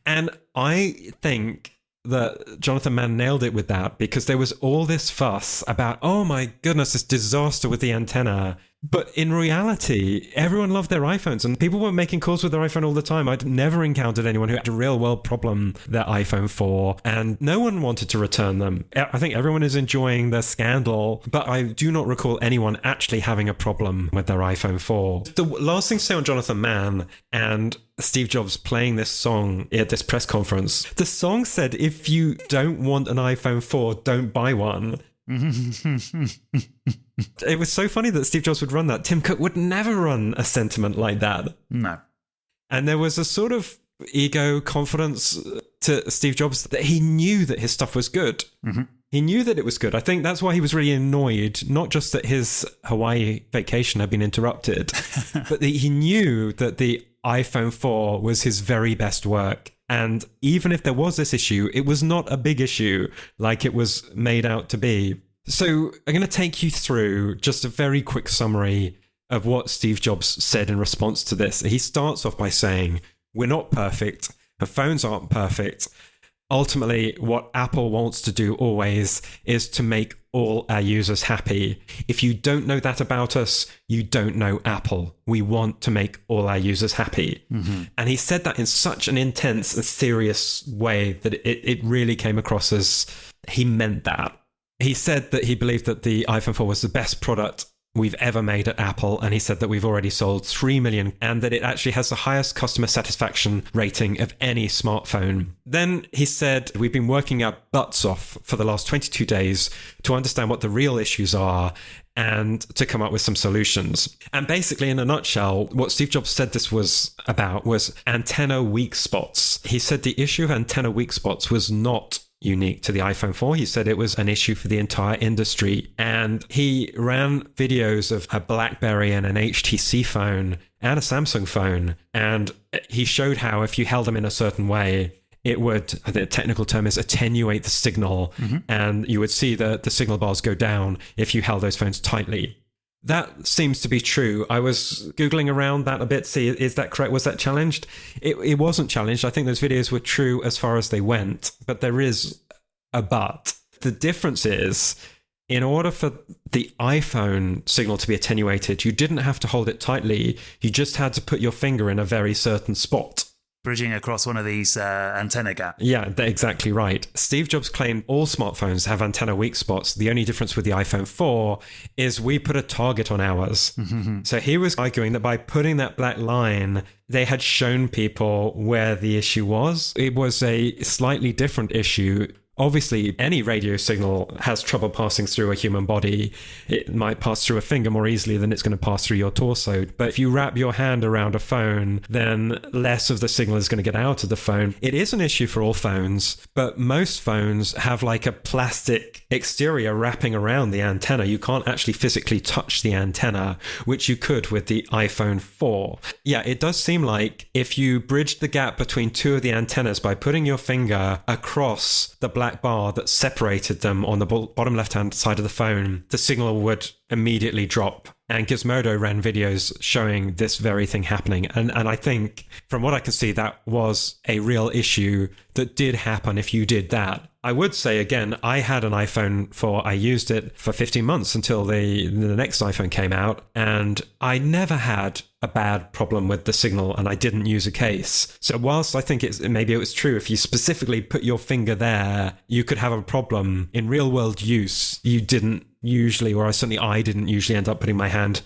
And I think that Jonathan Mann nailed it with that, because there was all this fuss about, oh my goodness, this disaster with the antenna. But in reality, everyone loved their iPhones, and people were making calls with their iPhone all the time. I'd never encountered anyone who had a real world problem with their iPhone 4, and no one wanted to return them. I think everyone is enjoying the scandal, but I do not recall anyone actually having a problem with their iPhone 4. The last thing to say on Jonathan Mann and Steve Jobs playing this song at this press conference, the song said, "If you don't want an iPhone 4, don't buy one." It was so funny that Steve Jobs would run that. Tim Cook would never run a sentiment like that. No. And there was a sort of ego confidence to Steve Jobs that he knew that his stuff was good. Mm-hmm. He knew that it was good. I think that's why he was really annoyed, not just that his Hawaii vacation had been interrupted, but that he knew that the iPhone 4 was his very best work. And even if there was this issue, it was not a big issue like it was made out to be. So I'm going to take you through just a very quick summary of what Steve Jobs said in response to this. He starts off by saying, "We're not perfect. Our phones aren't perfect. Ultimately, what Apple wants to do always is to make all our users happy. If you don't know that about us, you don't know Apple. We want to make all our users happy." Mm-hmm. And he said that in such an intense and serious way that it really came across as he meant that. He said that he believed that the iPhone 4 was the best product we've ever made at Apple, and he said that we've already sold 3 million and that it actually has the highest customer satisfaction rating of any smartphone. Then he said, "We've been working our butts off for the last 22 days to understand what the real issues are and to come up with some solutions." And basically, in a nutshell, what Steve Jobs said this was about was antenna weak spots. He said the issue of antenna weak spots was not unique to the iPhone 4. He said it was an issue for the entire industry. And he ran videos of a BlackBerry and an HTC phone and a Samsung phone. And he showed how if you held them in a certain way, it would, I think the technical term is attenuate the signal. Mm-hmm. And you would see the signal bars go down if you held those phones tightly. That seems to be true. I was Googling around that a bit. See, is that correct? Was that challenged? It wasn't challenged. I think those videos were true as far as they went, but there is a but. The difference is, in order for the iPhone signal to be attenuated, you didn't have to hold it tightly. You just had to put your finger in a very certain spot. Bridging across one of these antenna gaps. Yeah, they're exactly right. Steve Jobs claimed all smartphones have antenna weak spots. The only difference with the iPhone 4 is we put a target on ours. Mm-hmm. So he was arguing that by putting that black line, they had shown people where the issue was. It was a slightly different issue. Obviously, any radio signal has trouble passing through a human body. It might pass through a finger more easily than it's going to pass through your torso. But if you wrap your hand around a phone, then less of the signal is going to get out of the phone. It is an issue for all phones, but most phones have like a plastic exterior wrapping around the antenna. You can't actually physically touch the antenna, which you could with the iPhone 4. Yeah, it does seem like if you bridged the gap between two of the antennas by putting your finger across the black bar that separated them on the bottom left-hand side of the phone, the signal would immediately drop And Gizmodo ran videos showing this very thing happening. And I think, from what I can see, that was a real issue that did happen if you did that. I would say, again, I had an iPhone 4. I used it for 15 months until the next iPhone came out. And I never had a bad problem with the signal, and I didn't use a case. So whilst I think maybe it was true, if you specifically put your finger there, you could have a problem. In real world use, you didn't usually, or certainly I didn't usually end up putting my hand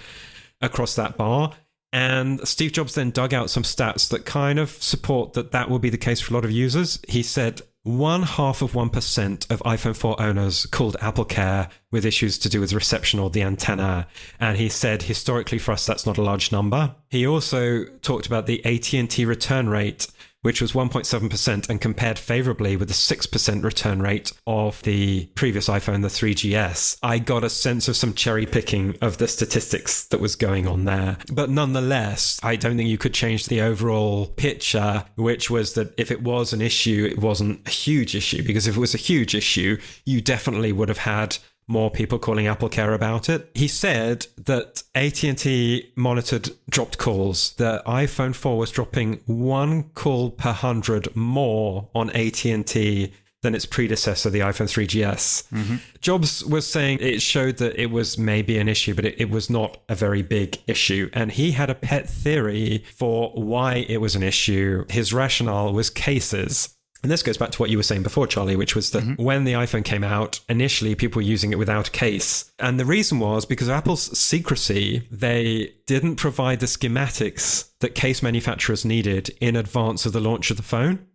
across that bar. And Steve Jobs then dug out some stats that kind of support that will be the case for a lot of users. He said 0.5% of iPhone 4 owners called AppleCare with issues to do with reception or the antenna. And he said, historically for us, that's not a large number. He also talked about the AT&T return rate, which was 1.7%, and compared favorably with the 6% return rate of the previous iPhone, the 3GS. I got a sense of some cherry picking of the statistics that was going on there. But nonetheless, I don't think you could change the overall picture, which was that if it was an issue, it wasn't a huge issue. Because if it was a huge issue, you definitely would have had more people calling AppleCare about it. He said that AT&T monitored dropped calls. The iPhone 4 was dropping 1 call per 100 more on AT&T than its predecessor, the iPhone 3GS. Mm-hmm. Jobs was saying it showed that it was maybe an issue, but it was not a very big issue. And he had a pet theory for why it was an issue. His rationale was cases. And this goes back to what you were saying before, Charlie, which was that when the iPhone came out, initially people were using it without a case. And the reason was because of Apple's secrecy, they didn't provide the schematics that case manufacturers needed in advance of the launch of the phone.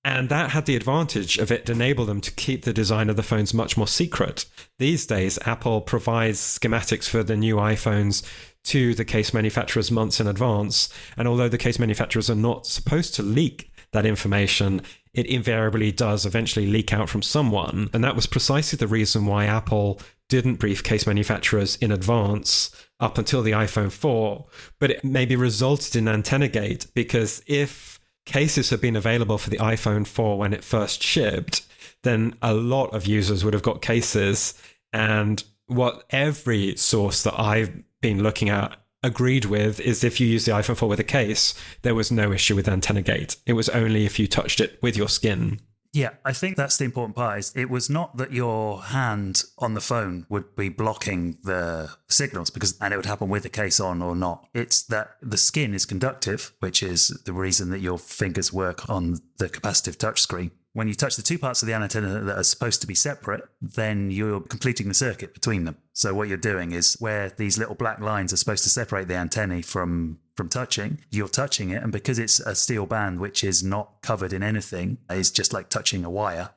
And that had the advantage of it enable them to keep the design of the phones much more secret. These days, Apple provides schematics for the new iPhones to the case manufacturers months in advance. And although the case manufacturers are not supposed to leak that information, it invariably does eventually leak out from someone. And that was precisely the reason why Apple didn't brief case manufacturers in advance up until the iPhone 4. But it maybe resulted in Antennagate, because if cases had been available for the iPhone 4 when it first shipped, then a lot of users would have got cases. And what every source that I've been looking at agreed with is if you use the iPhone 4 with a case, there was no issue with Antennagate. It was only if you touched it with your skin. Yeah, I think that's the important part. Is it was not that your hand on the phone would be blocking the signals, and it would happen with the case on or not. It's that the skin is conductive, which is the reason that your fingers work on the capacitive touchscreen. When you touch the two parts of the antenna that are supposed to be separate, then you're completing the circuit between them. So what you're doing is where these little black lines are supposed to separate the antennae from touching, you're touching it. And because it's a steel band, which is not covered in anything, it's just like touching a wire.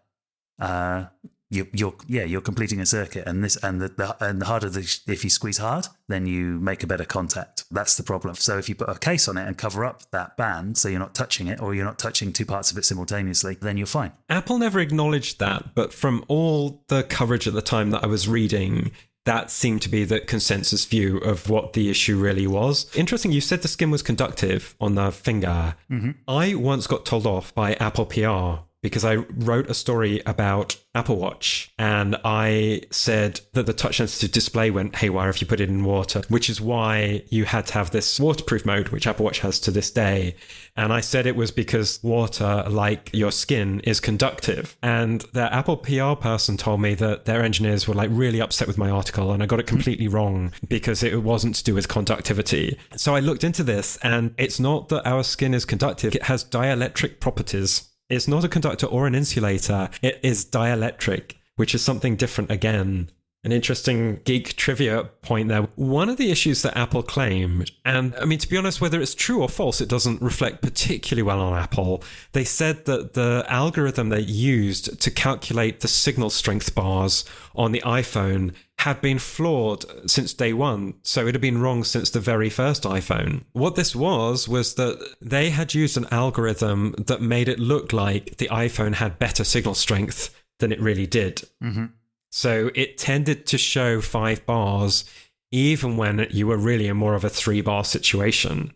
You're completing a circuit, and the harder if you squeeze hard, then you make a better contact. That's the problem. So if you put a case on it and cover up that band, so you're not touching it, or you're not touching two parts of it simultaneously, then you're fine. Apple never acknowledged that, but from all the coverage at the time that I was reading, that seemed to be the consensus view of what the issue really was. Interesting, you said the skin was conductive on the finger. Mm-hmm. I once got told off by Apple PR because I wrote a story about Apple Watch, and I said that the touch-sensitive display went haywire if you put it in water, which is why you had to have this waterproof mode, which Apple Watch has to this day. And I said it was because water, like your skin, is conductive. And the Apple PR person told me that their engineers were really upset with my article, and I got it completely wrong because it wasn't to do with conductivity. So I looked into this, and it's not that our skin is conductive. It has dielectric properties. It's not a conductor or an insulator. It is dielectric, which is something different again. An interesting geek trivia point there. One of the issues that Apple claimed, and I mean, to be honest, whether it's true or false, it doesn't reflect particularly well on Apple. They said that the algorithm they used to calculate the signal strength bars on the iPhone had been flawed since day one. So it had been wrong since the very first iPhone. What this was that they had used an algorithm that made it look like the iPhone had better signal strength than it really did. Mm-hmm. So it tended to show 5 bars even when you were really in more of a 3-bar situation.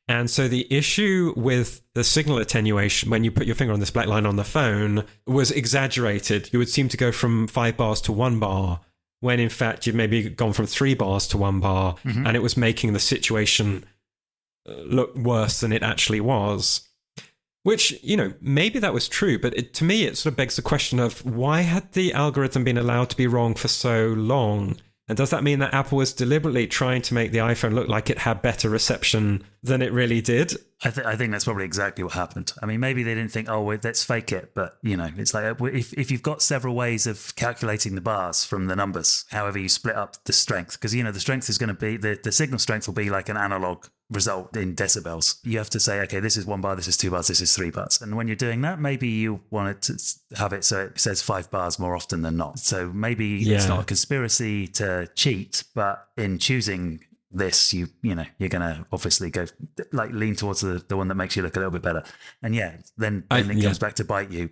And so the issue with the signal attenuation, when you put your finger on this black line on the phone, was exaggerated. You would seem to go from 5 bars to 1 bar. when in fact you'd maybe gone from 3 bars to 1 bar, and it was making the situation look worse than it actually was. Which, maybe that was true, but to me it sort of begs the question of why had the algorithm been allowed to be wrong for so long? And does that mean that Apple was deliberately trying to make the iPhone look like it had better reception than it really did? I think that's probably exactly what happened. I mean, maybe they didn't think, let's fake it. But, it's like if you've got several ways of calculating the bars from the numbers, however you split up the strength, because, the strength is going to be, the signal strength will be like an analog result in decibels. You have to say, okay, this is 1 bar, this is 2 bars, this is 3 bars. And when you're doing that, maybe you want it to have it so it says 5 bars more often than not. So maybe it's not a conspiracy to cheat, but in choosing this, you're going to obviously go lean towards the one that makes you look a little bit better. And then it comes back to bite you.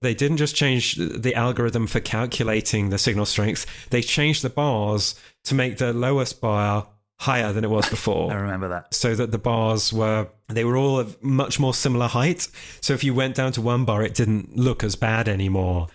They didn't just change the algorithm for calculating the signal strength. They changed the bars to make the lowest bar higher than it was before. I remember that. So that the bars were all of much more similar height. So if you went down to 1 bar, it didn't look as bad anymore.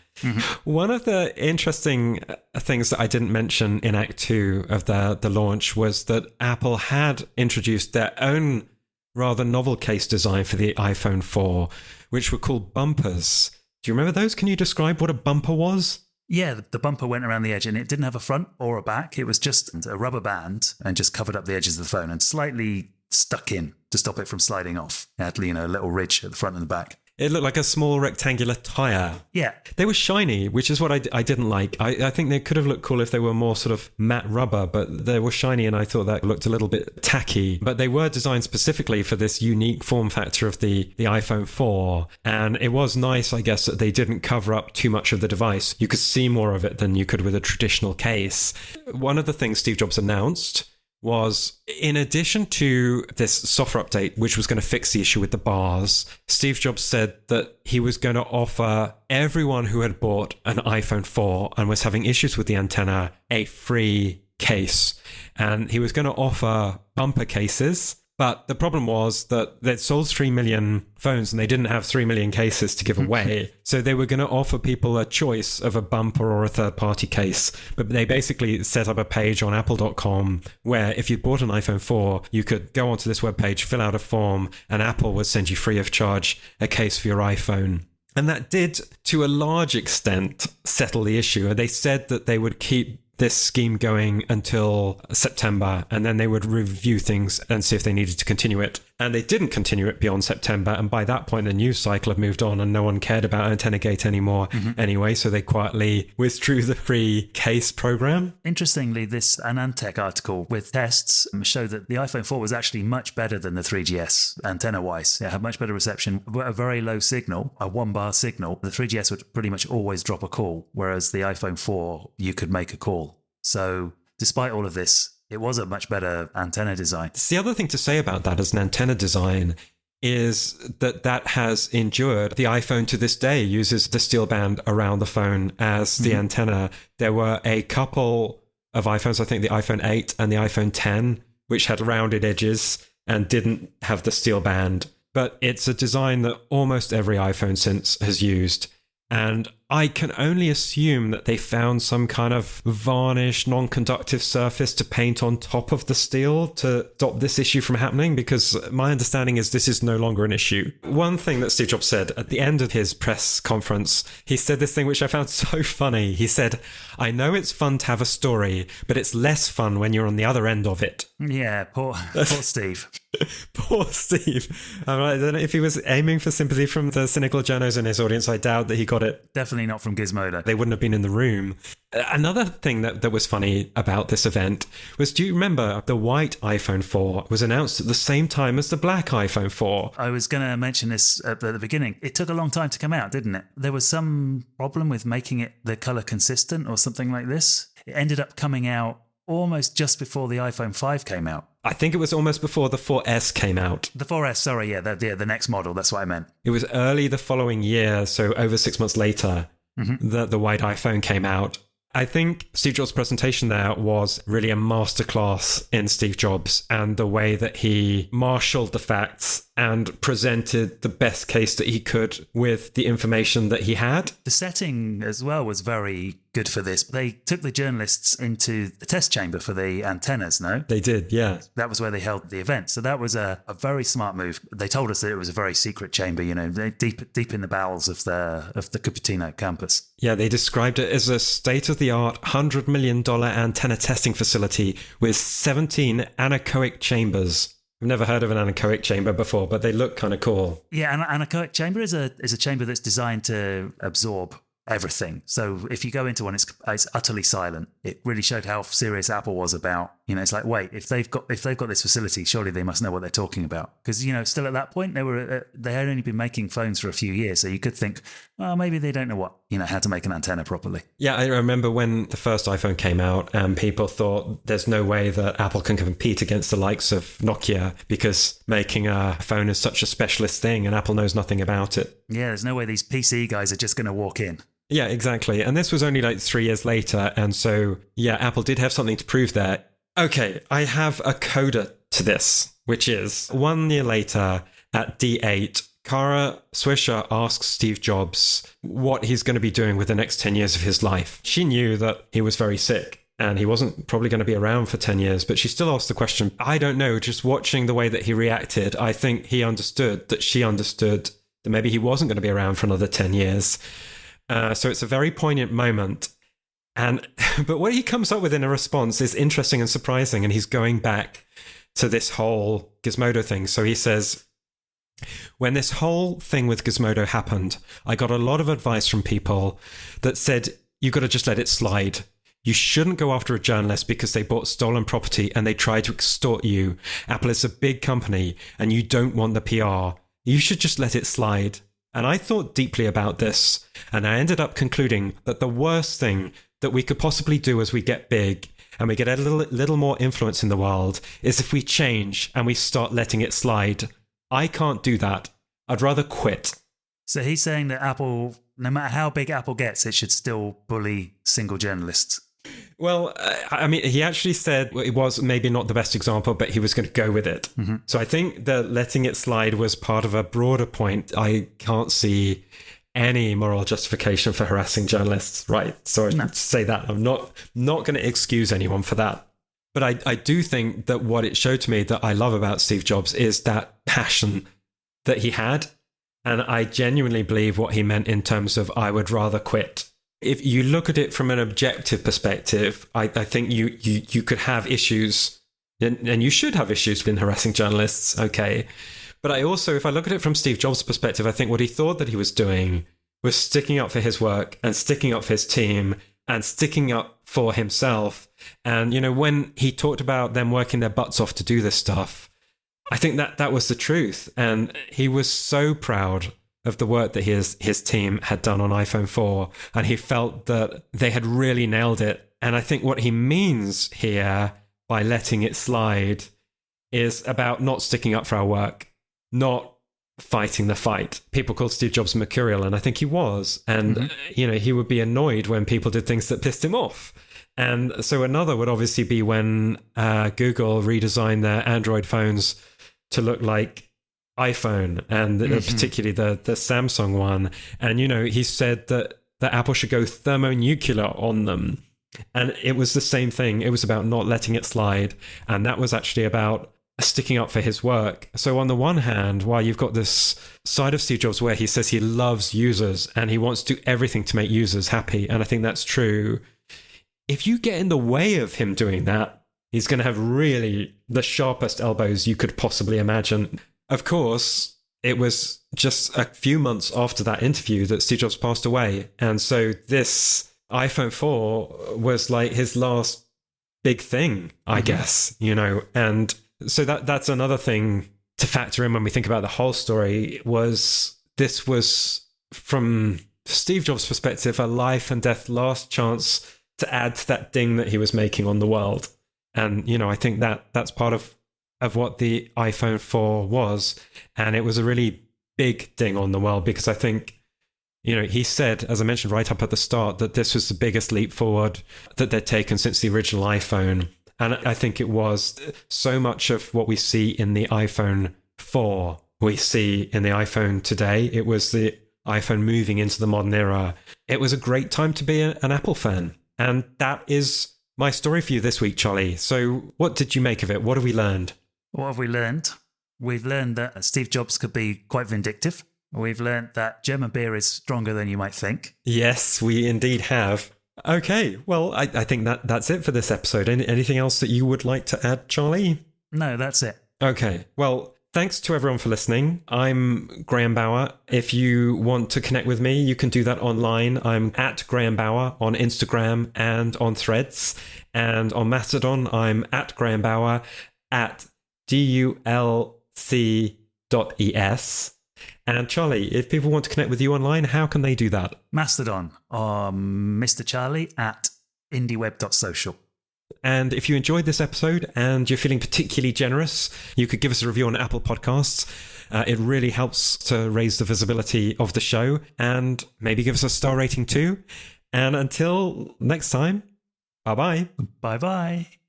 One of the interesting things that I didn't mention in Act 2 of the launch was that Apple had introduced their own rather novel case design for the iPhone 4, which were called bumpers. Do you remember those? Can you describe what a bumper was? Yeah, the bumper went around the edge and it didn't have a front or a back. It was just a rubber band and just covered up the edges of the phone and slightly stuck in to stop it from sliding off. It had, a little ridge at the front and the back. It looked like a small rectangular tyre. Yeah. They were shiny, which is what I didn't like. I think they could have looked cool if they were more sort of matte rubber, but they were shiny and I thought that looked a little bit tacky. But they were designed specifically for this unique form factor of the iPhone 4. And it was nice, I guess, that they didn't cover up too much of the device. You could see more of it than you could with a traditional case. One of the things Steve Jobs announced was, in addition to this software update, which was going to fix the issue with the bars, Steve Jobs said that he was going to offer everyone who had bought an iPhone 4 and was having issues with the antenna a free case. And he was going to offer bumper cases. But the problem was that they'd sold 3 million phones and they didn't have 3 million cases to give away. So they were going to offer people a choice of a bumper or a third-party case. But they basically set up a page on apple.com where if you bought an iPhone 4, you could go onto this webpage, fill out a form, and Apple would send you free of charge a case for your iPhone. And that did, to a large extent, settle the issue. And they said that they would keep this scheme going until September, and then they would review things and see if they needed to continue it. And they didn't continue it beyond September, and by that point the news cycle had moved on and no one cared about Antennagate anymore anyway, so they quietly withdrew the free case program. Interestingly, this Anantech article with tests showed that the iPhone 4 was actually much better than the 3GS antenna-wise. It had much better reception, but a very low signal, a 1-bar signal. The 3GS would pretty much always drop a call, whereas the iPhone 4, you could make a call. So despite all of this, it was a much better antenna design. The other thing to say about that as an antenna design is that has endured. The iPhone to this day uses the steel band around the phone as the antenna. There were a couple of iPhones, I think the iPhone 8 and the iPhone 10, which had rounded edges and didn't have the steel band. But it's a design that almost every iPhone since has used. And I can only assume that they found some kind of varnish, non-conductive surface to paint on top of the steel to stop this issue from happening, because my understanding is this is no longer an issue. One thing that Steve Jobs said at the end of his press conference, he said this thing which I found so funny. He said, "I know it's fun to have a story, but it's less fun when you're on the other end of it." Yeah, poor Steve. Poor Steve. I don't know if he was aiming for sympathy from the cynical journos in his audience. I doubt that he got it. Definitely not from Gizmodo. They wouldn't have been in the room. Another thing that was funny about this event was, do you remember the white iPhone 4 was announced at the same time as the black iPhone 4? I was going to mention this at the beginning. It took a long time to come out, didn't it? There was some problem with making it the color consistent or something like this. It ended up coming out almost just before the iPhone 5 came out. I think it was almost before the 4S came out. The 4S, sorry, yeah, the next model, that's what I meant. It was early the following year, so over 6 months later, that the white iPhone came out. I think Steve Jobs' presentation there was really a masterclass in Steve Jobs and the way that he marshaled the facts and presented the best case that he could with the information that he had. The setting as well was very good for this. They took the journalists into the test chamber for the antennas, no? They did, yeah. That was where they held the event. So that was a very smart move. They told us that it was a very secret chamber, deep in the bowels of the Cupertino campus. Yeah, they described it as a state-of-the-art $100 million antenna testing facility with 17 anechoic chambers. I've never heard of an anechoic chamber before, but they look kind of cool. Yeah, an anechoic chamber is a chamber that's designed to absorb everything. So if you go into one, it's utterly silent. It really showed how serious Apple was about, it's like, wait, if they've got this facility, surely they must know what they're talking about. Because still at that point they had only been making phones for a few years, so you could think, well, maybe they don't know how to make an antenna properly. Yeah, I remember when the first iPhone came out and people thought there's no way that Apple can compete against the likes of Nokia because making a phone is such a specialist thing and Apple knows nothing about it. Yeah, there's no way these PC guys are just going to walk in. Yeah, exactly. And this was only like 3 years later. And so, yeah, Apple did have something to prove there. Okay, I have a coda to this, which is 1 year later at D8, Kara Swisher asks Steve Jobs what he's going to be doing with the next 10 years of his life. She knew that he was very sick and he wasn't probably going to be around for 10 years, but she still asked the question. I don't know, just watching the way that he reacted, I think he understood that she understood that maybe he wasn't going to be around for another 10 years. So it's a very poignant moment. But what he comes up with in a response is interesting and surprising. And he's going back to this whole Gizmodo thing. So he says, when this whole thing with Gizmodo happened, I got a lot of advice from people that said, you got to just let it slide. You shouldn't go after a journalist because they bought stolen property and they tried to extort you. Apple is a big company and you don't want the PR. You should just let it slide. And I thought deeply about this, and I ended up concluding that the worst thing that we could possibly do as we get big and we get a little more influence in the world is if we change and we start letting it slide. I can't do that. I'd rather quit. So he's saying that Apple, no matter how big Apple gets, it should still bully single journalists. Well, I mean, he actually said it was maybe not the best example, but he was going to go with it. Mm-hmm. So I think that letting it slide was part of a broader point. I can't see any moral justification for harassing journalists, right? So I'd say that. I'm not going to excuse anyone for that. But I do think that what it showed to me that I love about Steve Jobs is that passion that he had. And I genuinely believe what he meant in terms of I would rather quit. If you look at it from an objective perspective, I think you could have issues, and you should have issues in harassing journalists, okay? But I also, if I look at it from Steve Jobs' perspective, I think what he thought that he was doing was sticking up for his work and sticking up for his team and sticking up for himself. And, when he talked about them working their butts off to do this stuff, I think that was the truth. And he was so proud of the work that his team had done on iPhone 4, and he felt that they had really nailed it. And I think what he means here by letting it slide is about not sticking up for our work, not fighting the fight. People called Steve Jobs mercurial, and I think he was. And, he would be annoyed when people did things that pissed him off. And so another would obviously be when Google redesigned their Android phones to look like iPhone, and particularly the Samsung one. And, he said that Apple should go thermonuclear on them. And it was the same thing. It was about not letting it slide. And that was actually about sticking up for his work. So on the one hand, while you've got this side of Steve Jobs where he says he loves users and he wants to do everything to make users happy, and I think that's true, if you get in the way of him doing that, he's going to have really the sharpest elbows you could possibly imagine. Of course, it was just a few months after that interview that Steve Jobs passed away. And so this iPhone 4 was like his last big thing, I guess, And so that's another thing to factor in when we think about the whole story. This was, from Steve Jobs' perspective, a life and death last chance to add to that ding that he was making on the world. And, I think that's part of what the iPhone 4 was. And it was a really big ding on the world because I think, he said, as I mentioned right up at the start, that this was the biggest leap forward that they'd taken since the original iPhone. And I think it was. So much of what we see in the iPhone 4, we see in the iPhone today. It was the iPhone moving into the modern era. it was a great time to be an Apple fan. And that is my story for you this week, Charlie. So what did you make of it? What have we learned? What have we learned? We've learned that Steve Jobs could be quite vindictive. We've learned that German beer is stronger than you might think. Yes, we indeed have. Okay, well, I think that's it for this episode. Anything else that you would like to add, Charlie? No, that's it. Okay, well, thanks to everyone for listening. I'm Graham Bauer. If you want to connect with me, you can do that online. I'm at Graham Bauer on Instagram and on Threads. And on Mastodon, I'm at Graham Bauer at DULC.es. And Charlie, if people want to connect with you online, how can they do that? Mastodon, Mr. Charlie at indieweb.social. And if you enjoyed this episode and you're feeling particularly generous, you could give us a review on Apple Podcasts. It really helps to raise the visibility of the show, and maybe give us a star rating too. And until next time, bye-bye. Bye-bye.